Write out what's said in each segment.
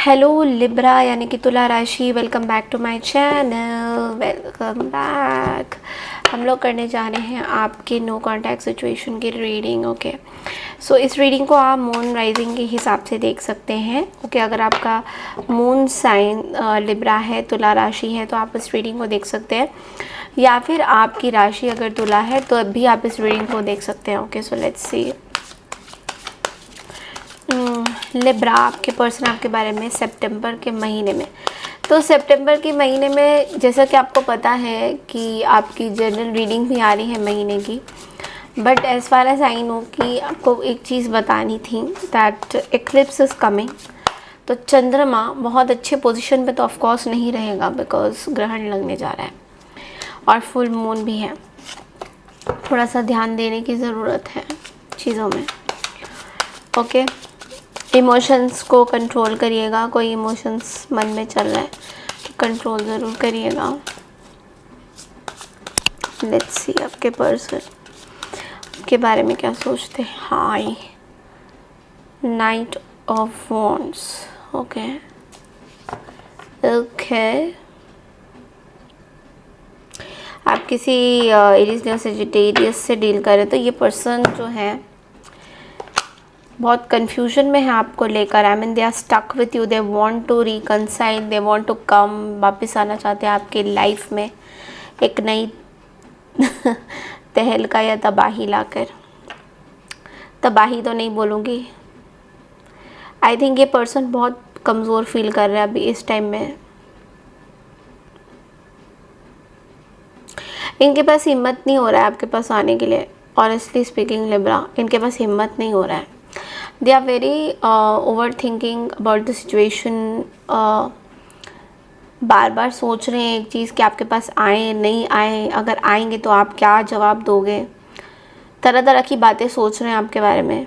Hello Libra यानी कि तुला राशि, welcome back to my channel. Welcome back. हम लोग करने जा रहे हैं आपके नो कांटेक्ट सिचुएशन की रीडिंग। ओके, सो इस रीडिंग को आप मून राइजिंग के हिसाब से देख सकते हैं। ओके, अगर आपका मून साइन लिब्रा है, तुला राशि है, तो आप इस रीडिंग को देख सकते हैं, या फिर आपकी राशि अगर तुला है तो भी आप इस रीडिंग को देख सकते हैं। Okay, so let's see Libra, आपके पर्सन आपके बारे में सितंबर के महीने में। तो सितंबर के महीने में जैसा कि आपको पता है कि आपकी जनरल रीडिंग भी आ रही है महीने की, but as far as I know कि आपको एक चीज़ बतानी थी दैट एक्लिप्स इज़ कमिंग। तो चंद्रमा बहुत अच्छे पोजीशन पे तो ऑफ कोर्स नहीं रहेगा, बिकॉज ग्रहण लगने जा रहा है और फुल मून भी है। थोड़ा सा ध्यान देने की ज़रूरत है चीज़ों में। ओके, इमोशंस को कंट्रोल करिएगा। कोई इमोशंस मन में चल रहा है तो कंट्रोल ज़रूर करिएगा। लेट्स सी आपके पर्सन के बारे में क्या सोचते हैं। Hi, knight of wands. Okay okay, आप किसी एरीज या सजिटेरियस से डील करें तो ये पर्सन जो है बहुत कंफ्यूजन में है आपको लेकर। I mean they are stuck with you, they want to reconcile, they want to come, वापस आना चाहते हैं आपके लाइफ में एक नई तहलका या तबाही लाकर। तबाही तो नहीं बोलूँगी, आई थिंक ये पर्सन बहुत कमज़ोर फील कर रहा है अभी इस टाइम में। इनके पास हिम्मत नहीं हो रहा है आपके पास आने के लिए। ऑनेस्टली स्पीकिंग लिब्रा, इनके पास हिम्मत नहीं हो रहा है। They are very over thinking about the situation. बार बार सोच रहे हैं एक चीज़ कि आपके पास आए नहीं आए, अगर आएंगे तो आप क्या जवाब दोगे। तरह तरह की बातें सोच रहे हैं आपके बारे में।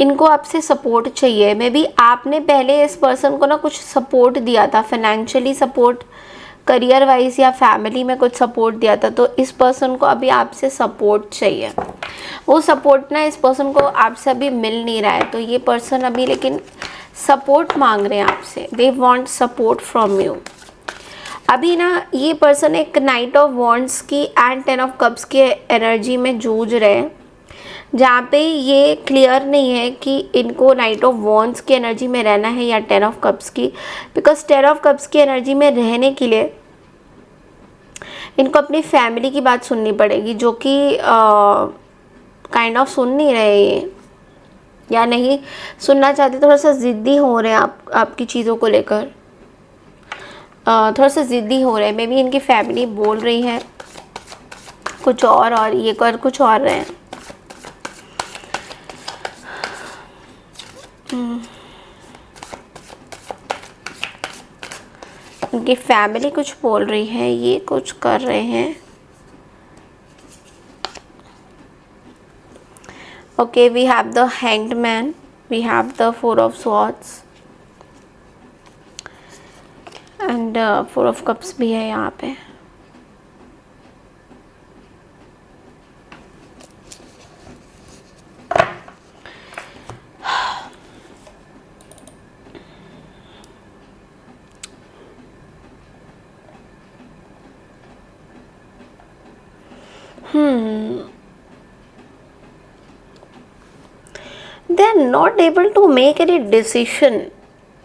इनको आपसे सपोर्ट चाहिए। मे बी आपने पहले इस पर्सन को ना कुछ सपोर्ट दिया था, फाइनेंशियली सपोर्ट, करियर वाइज या फैमिली में कुछ सपोर्ट दिया था, तो इस पर्सन को अभी आपसे सपोर्ट चाहिए। वो सपोर्ट ना इस पर्सन को आपसे अभी मिल नहीं रहा है, तो ये पर्सन अभी लेकिन सपोर्ट मांग रहे हैं आपसे। They want support from you. अभी ना ये पर्सन एक नाइट ऑफ वॉन्ड्स की एंड 10 ऑफ कप्स की एनर्जी में जूझ रहे हैं, जहाँ पे ये क्लियर नहीं है कि इनको नाइट ऑफ वॉन्ड्स की एनर्जी में रहना है या 10 ऑफ कप्स की। बिकॉज 10 ऑफ कप्स की एनर्जी में रहने के लिए इनको अपनी फैमिली की बात सुननी पड़ेगी, जो कि काइंड ऑफ सुन नहीं रहे ये, या नहीं सुनना चाहते। थोड़ा सा ज़िद्दी हो रहे हैं आपकी चीज़ों को लेकर, थोड़ा सा ज़िद्दी हो रहे हैं। मे बी इनकी फैमिली बोल रही है कुछ और ये कर कुछ और रहे हैं। उनकी फैमिली कुछ बोल रही है, ये कुछ कर रहे हैं। Okay, we have the hanged man, we have the 4 of swords and 4 of cups भी है यहाँ पे। They are not able to make any decision.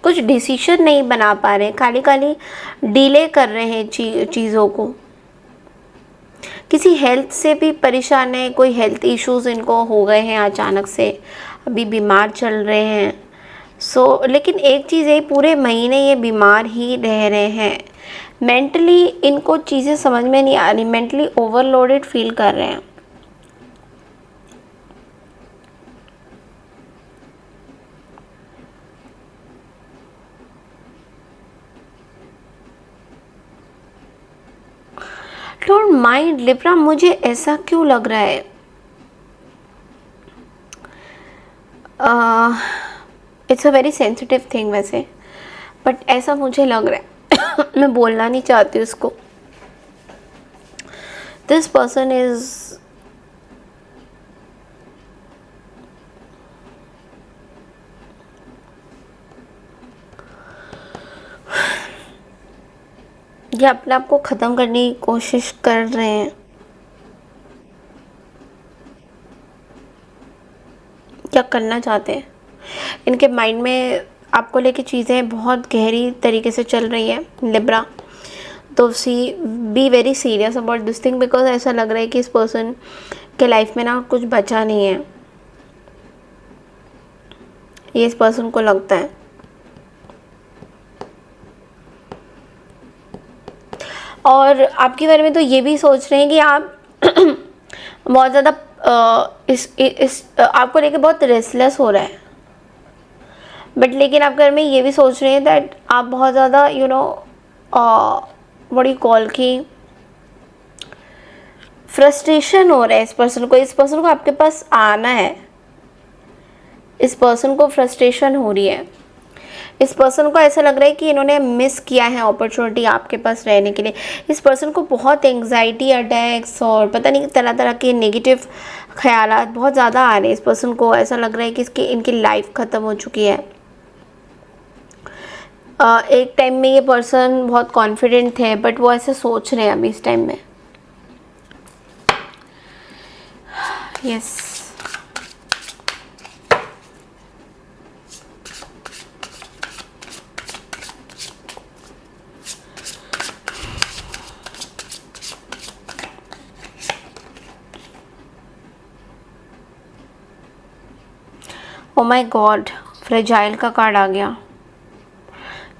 कुछ डिसीशन नहीं बना पा रहे, खाली खाली डिले कर रहे हैं चीज़ों को। किसी हेल्थ से भी परेशान है, कोई हेल्थ इश्यूज इनको हो गए हैं अचानक से, अभी बीमार चल रहे हैं। लेकिन एक चीज़ है, पूरे महीने ये बीमार ही रह रहे हैं। मेंटली इनको चीज़ें समझ में नहीं आ रही, मेंटली ओवरलोडेड फील कर रहे हैं। डोंट माइंड लिब्रा, मुझे ऐसा क्यों लग रहा है, it's a very sensitive thing वैसे, बट ऐसा मुझे लग रहा है मैं बोलना नहीं चाहती उसको। दिस पर्सन इज ये अपने आप को ख़त्म करने की कोशिश कर रहे हैं। क्या करना चाहते हैं, इनके माइंड में आपको लेके चीज़ें बहुत गहरी तरीके से चल रही हैं लिब्रा। तो be very serious about this thing, because ऐसा लग रहा है कि इस पर्सन के लाइफ में ना कुछ बचा नहीं है, ये इस पर्सन को लगता है। और आपके बारे में तो ये भी सोच रहे हैं कि आप बहुत ज़्यादा आपको लेके बहुत रेस्टलेस हो रहा है, बट लेकिन आप घर में ये भी सोच रहे हैं दैट आप बहुत ज़्यादा बड़ी कॉल की फ्रस्ट्रेशन हो रहा है इस पर्सन को आपके पास आना है, इस पर्सन को फ्रस्ट्रेशन हो रही है। इस पर्सन को ऐसा लग रहा है कि इन्होंने मिस किया है अपॉर्चुनिटी आपके पास रहने के लिए। इस पर्सन को बहुत एंग्जाइटी अटैक्स और पता नहीं तरह तरह के नेगेटिव ख्यालात बहुत ज़्यादा आ रहे हैं। इस पर्सन को ऐसा लग रहा है कि इनकी लाइफ ख़त्म हो चुकी है। एक टाइम में ये पर्सन बहुत कॉन्फिडेंट थे, बट वो ऐसे सोच रहे हैं अभी इस टाइम में। Yes, oh my God, fragile का कार्ड आ गया।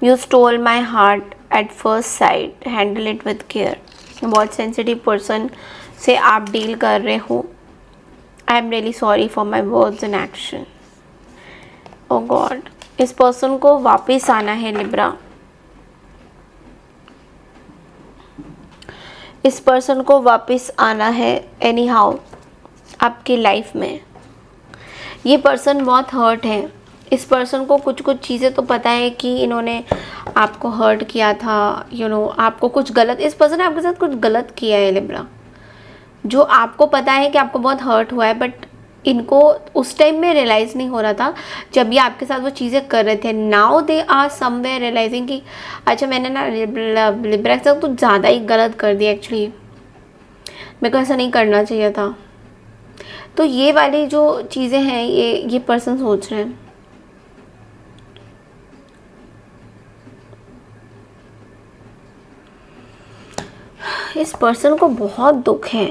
You stole my heart at first sight, handle it with care. बहुत सेंसिटिव पर्सन से आप डील कर रहे हो। I am really sorry for my words and action. Oh God, इस पर्सन को वापस आना है लिब्रा। इस पर्सन को वापस आना है एनी हाउ आपकी लाइफ में। ये पर्सन बहुत हर्ट है। इस पर्सन को कुछ कुछ चीज़ें तो पता है कि इन्होंने आपको हर्ट किया था, आपको कुछ गलत, इस पर्सन ने आपके साथ कुछ गलत किया है लिब्रा, जो आपको पता है कि आपको बहुत हर्ट हुआ है, बट इनको उस टाइम में रियलाइज़ नहीं हो रहा था जब ये आपके साथ वो चीज़ें कर रहे थे। Now they are somewhere realising कि अच्छा मैंने ना लिब्रा के साथ कुछ ज़्यादा ही गलत कर दिया, एक्चुअली मेरे को ऐसा नहीं करना चाहिए था। तो ये वाली जो चीज़ें हैं ये पर्सन सोच रहे हैं। इस पर्सन को बहुत दुख है।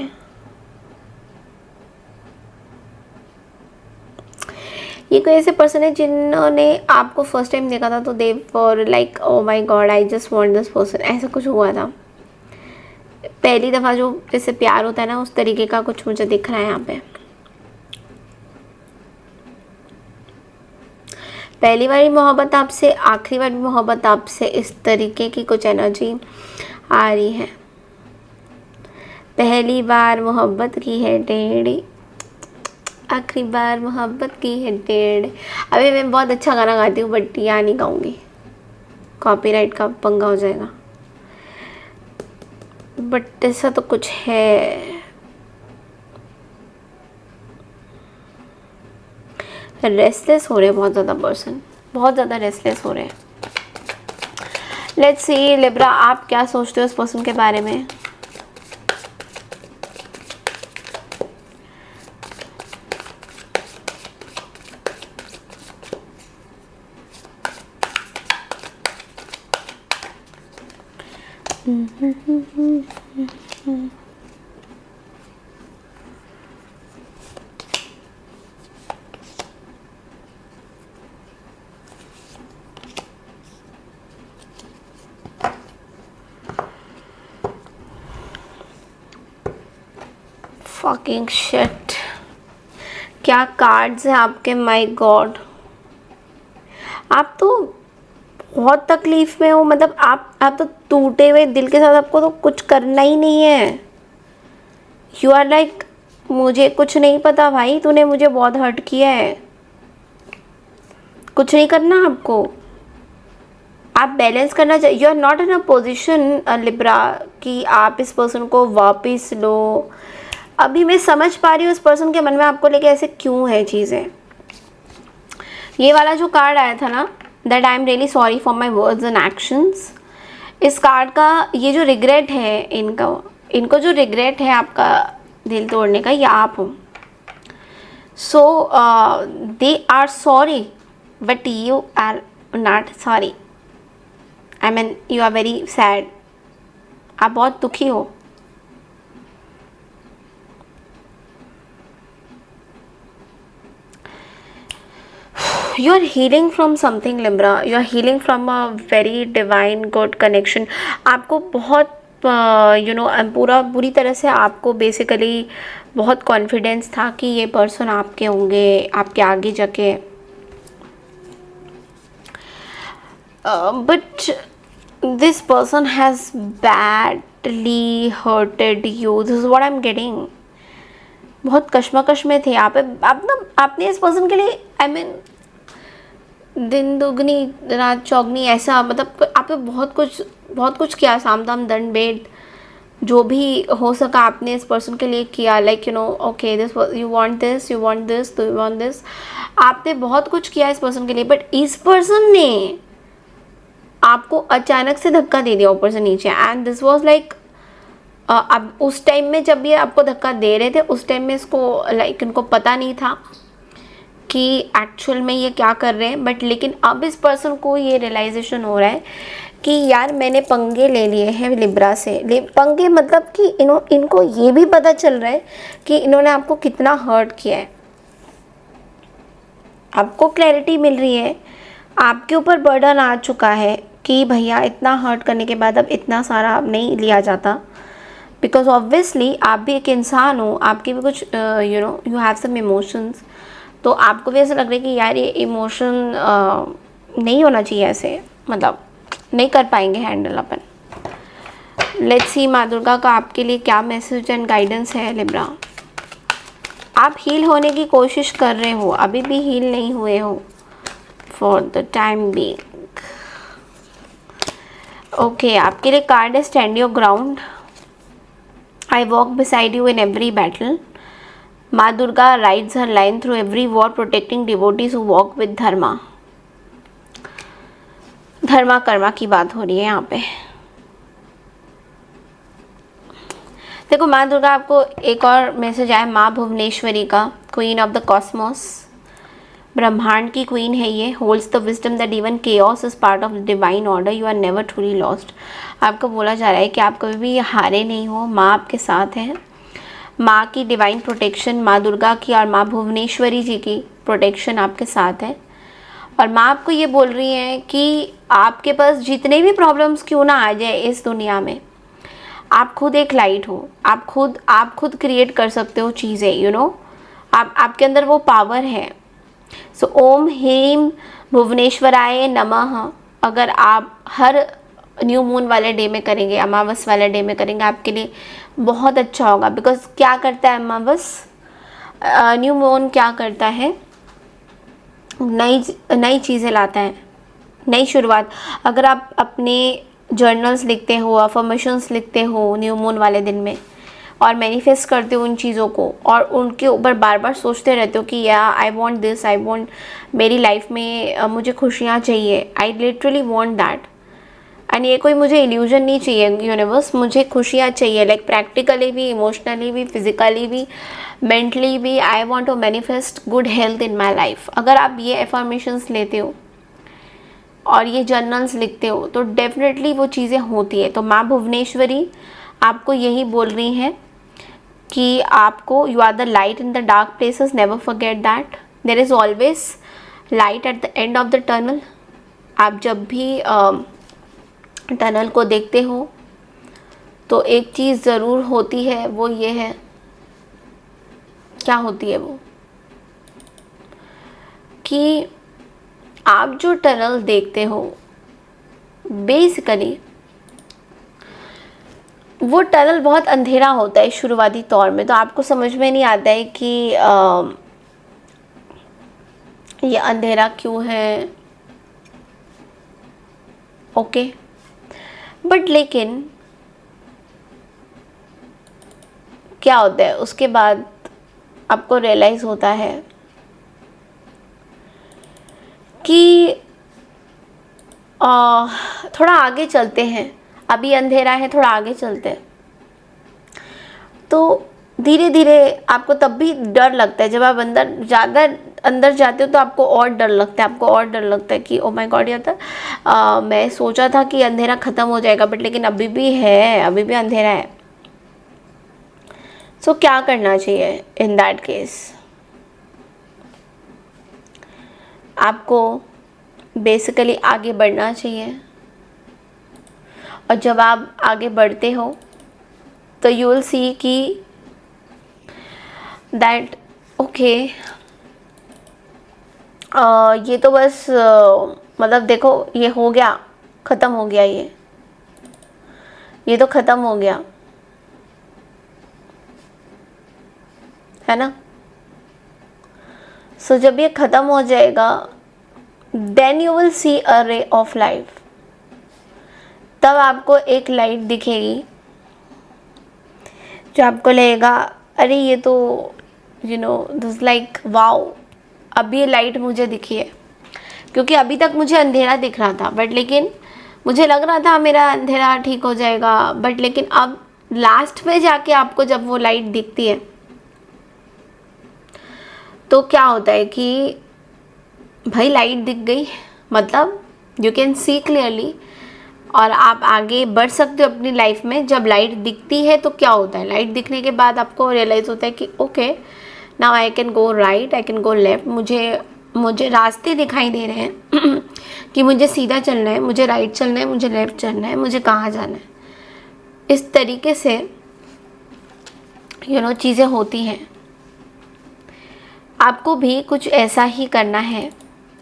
ये कोई ऐसे पर्सन है जिन्होंने आपको फर्स्ट टाइम देखा था तो they were like oh my God I just want this person, ऐसा कुछ हुआ था। पहली दफ़ा जो जैसे प्यार होता है ना, उस तरीके का कुछ मुझे दिख रहा है यहाँ पे। पहली बारी मोहब्बत आपसे, आखिरी बार मोहब्बत आपसे, इस तरीके की कुछ एनर्जी आ रही है। पहली बार मोहब्बत की है टेढ़ी, आखिरी बार मोहब्बत की है टेढ़। अभी मैं बहुत अच्छा गाना गाती हूँ बट यहाँ नहीं गाऊंगी, कॉपीराइट का पंगा हो जाएगा। बट ऐसा तो कुछ है। रेस्टलेस हो रहे हैं बहुत ज़्यादा पर्सन, बहुत ज़्यादा रेस्टलेस हो रहे हैं। लेट्स सी लिब्रा, आप क्या सोचते हो उस पर्सन के बारे में। फकिंग शिट, क्या कार्ड्स हैं आपके, माय गॉड। आप तो बहुत तकलीफ में हो, मतलब आप तो टूटे हुए दिल के साथ, आपको तो कुछ करना ही नहीं है। यू आर लाइक मुझे कुछ नहीं पता भाई, तूने मुझे बहुत हर्ट किया है, कुछ नहीं करना आपको। आप बैलेंस करना चाहिए। You are not in a position Libra कि आप इस पर्सन को वापस लो। अभी मैं समझ पा रही हूँ इस पर्सन के मन में आपको लेके ऐसे क्यों है चीज़ें। ये वाला जो कार्ड आया था ना, that I am really sorry for my words and actions, इस कार्ड का ये जो रिग्रेट है, इनको जो रिग्रेट है आपका दिल तोड़ने का, ये आप हो। So they are sorry but you are not sorry. I mean you are very sad, आप बहुत दुखी हो। You are healing from something Libra, you are healing from a very divine good connection। आपको बहुत पूरी तरह से आपको बेसिकली बहुत कॉन्फिडेंस था कि ये पर्सन आपके होंगे, आपके आगे जाके, but this person has badly hurted you, this is what I am getting. बहुत कश्मकश में थे आप ना, आपने इस पर्सन के लिए आई मीन दिन दुगनी रात चौगनी ऐसा, मतलब आप पे बहुत कुछ किया, साम दाम दंड भेद जो भी हो सका आपने इस पर्सन के लिए किया। Like okay this you want this, you want this, तो यू वांट दिस, आपने बहुत कुछ किया इस पर्सन के लिए। बट इस पर्सन ने आपको अचानक से धक्का दे दिया ऊपर से नीचे, एंड दिस वाज लाइक अब उस टाइम में जब ये आपको धक्का दे रहे थे, उस टाइम में इसको इनको पता नहीं था कि एक्चुअल में ये क्या कर रहे हैं। बट लेकिन अब इस पर्सन को ये रियलाइजेशन हो रहा है कि यार मैंने पंगे ले लिए हैं लिब्रा से। पंगे मतलब कि इनको ये भी पता चल रहा है कि इन्होंने आपको कितना हर्ट किया है। आपको क्लैरिटी मिल रही है, आपके ऊपर बर्डन आ चुका है कि भैया इतना हर्ट करने के बाद अब इतना सारा नहीं लिया जाता, बिकॉज ऑब्वियसली आप भी एक इंसान हो, आपके भी कुछ यू हैव सम इमोशंस। तो आपको भी ऐसा लग रहा है कि यार ये इमोशन नहीं होना चाहिए ऐसे, मतलब नहीं कर पाएंगे हैंडल अपन। लेट्स सी माँ दुर्गा का आपके लिए क्या मैसेज एंड गाइडेंस है लिब्रा। आप हील होने की कोशिश कर रहे हो, अभी भी हील नहीं हुए हो for the time being. Okay, आपके लिए कार्ड है stand your ground, I walk beside you in every battle. माँ Durga rides her line through every war, protecting devotees who walk with dharma. Dharma karma की बात हो रही है यहाँ पे। देखो माँ दुर्गा, आपको एक और मैसेज आया माँ भुवनेश्वरी का, क्वीन ऑफ द कॉस्मोस, ब्रह्मांड की क्वीन है ये। Holds the wisdom that even chaos is part of the divine order, you are never truly lost. आपको बोला जा रहा है कि आप कभी भी हारे नहीं हो, माँ आपके साथ है। माँ की डिवाइन प्रोटेक्शन, माँ दुर्गा की और माँ भुवनेश्वरी जी की प्रोटेक्शन आपके साथ है। और माँ आपको ये बोल रही हैं कि आपके पास जितने भी प्रॉब्लम्स क्यों ना आ जाए इस दुनिया में, आप खुद एक लाइट हो, आप खुद क्रिएट कर सकते हो चीज़ें, आपके अंदर वो पावर है। सो ओम ह्रीम भुवनेश्वराय नमः अगर आप हर न्यू मून वाले डे में करेंगे, अमावस वाले डे में करेंगे, आपके लिए बहुत अच्छा होगा। बिकॉज क्या करता है अमावस, न्यू मून क्या करता है, नई चीज़ें लाता है, नई शुरुआत। अगर आप अपने जर्नल्स लिखते हो, अफर्मेशंस लिखते हो न्यू मून वाले दिन में और मैनिफेस्ट करते हो उन चीज़ों को, और उनके ऊपर बार बार सोचते रहते हो कि या I want this, I want, मेरी लाइफ में मुझे खुशियाँ चाहिए, I literally want that. And ये कोई मुझे इल्यूजन नहीं चाहिए यूनिवर्स, मुझे खुशियाँ चाहिए, लाइक प्रैक्टिकली भी, इमोशनली भी, फिजिकली भी, मेंटली भी। I want to manifest good health in my life. अगर आप ये एफर्मेशंस लेते हो और ये जर्नल्स लिखते हो तो डेफिनेटली वो चीज़ें होती है। तो माँ भुवनेश्वरी आपको यही बोल रही हैं कि आपको, you are the light in the dark places, never forget that, there is always light at the end of the tunnel. आप जब भी टनल को देखते हो तो एक चीज़ ज़रूर होती है, वो ये है, क्या होती है वो, कि आप जो टनल देखते हो बेसिकली वो टनल बहुत अंधेरा होता है शुरुआती तौर में। तो आपको समझ में नहीं आता है कि ये अंधेरा क्यों है, ओके। बट लेकिन क्या होता है उसके बाद आपको रियलाइज़ होता है कि थोड़ा आगे चलते हैं, अभी अंधेरा है, थोड़ा आगे चलते हैं। तो धीरे धीरे आपको तब भी डर लगता है, जब आप ज़्यादा अंदर जाते हो तो आपको और डर लगता है, आपको और डर लगता है कि ओ माय गॉड, यार मैं सोचा था कि अंधेरा ख़त्म हो जाएगा, बट लेकिन अभी भी है, अभी भी अंधेरा है। सो क्या करना चाहिए इन दैट केस? आपको बेसिकली आगे बढ़ना चाहिए, और जब आप आगे बढ़ते हो तो यू विल सी कि दैट ओके, ये तो बस मतलब देखो, ये हो गया, ख़त्म हो गया, ये तो ख़त्म हो गया, है ना। सो जब ये ख़त्म हो जाएगा, then you will see a ray of life. तब आपको एक लाइट दिखेगी जो आपको लगेगा अरे ये तो दिस लाइक वाओ, अब ये लाइट मुझे दिखी है। क्योंकि अभी तक मुझे अंधेरा दिख रहा था, बट लेकिन मुझे लग रहा था मेरा अंधेरा ठीक हो जाएगा, बट लेकिन अब लास्ट में जाके आपको जब वो लाइट दिखती है तो क्या होता है कि भाई लाइट दिख गई, मतलब यू कैन सी क्लियरली, और आप आगे बढ़ सकते हो अपनी लाइफ में। जब लाइट दिखती है तो क्या होता है, लाइट दिखने के बाद आपको रियलाइज़ होता है कि okay now I can go right, I can go left, मुझे रास्ते दिखाई दे रहे हैं कि मुझे सीधा चलना है, मुझे राइट चलना है, मुझे लेफ्ट चलना है, मुझे कहाँ जाना है। इस तरीके से चीज़ें होती हैं। आपको भी कुछ ऐसा ही करना है,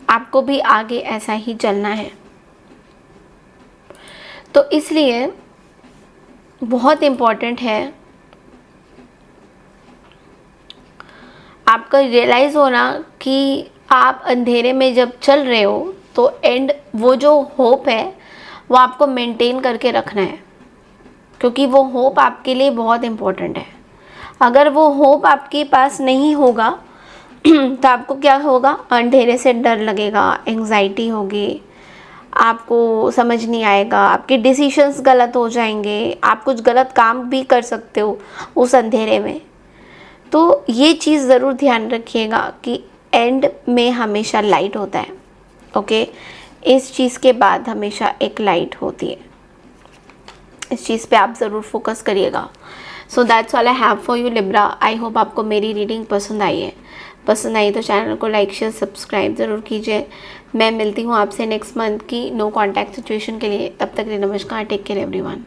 आपको भी आगे ऐसा ही चलना है। तो इसलिए बहुत इम्पॉर्टेंट है आपका रियलाइज़ होना कि आप अंधेरे में जब चल रहे हो तो एंड वो जो होप है वो आपको मेंटेन करके रखना है, क्योंकि वो होप आपके लिए बहुत इम्पोर्टेंट है। अगर वो होप आपके पास नहीं होगा तो आपको क्या होगा, अंधेरे से डर लगेगा, एंग्जाइटी होगी, आपको समझ नहीं आएगा, आपके डिसीजंस गलत हो जाएंगे, आप कुछ गलत काम भी कर सकते हो उस अंधेरे में। तो ये चीज़ ज़रूर ध्यान रखिएगा कि एंड में हमेशा लाइट होता है। ओके, इस चीज़ के बाद हमेशा एक लाइट होती है। इस चीज़ पे आप ज़रूर फोकस करिएगा। So that's all I have for you Libra. I hope आपको मेरी रीडिंग पसंद आई है। पसंद आई तो चैनल को लाइक शेयर सब्सक्राइब ज़रूर कीजिए। मैं मिलती हूँ आपसे नेक्स्ट मंथ की नो कॉन्टैक्ट सिचुएशन के लिए। तब तक के लिए नमस्कार, टेक केयर एवरीवन।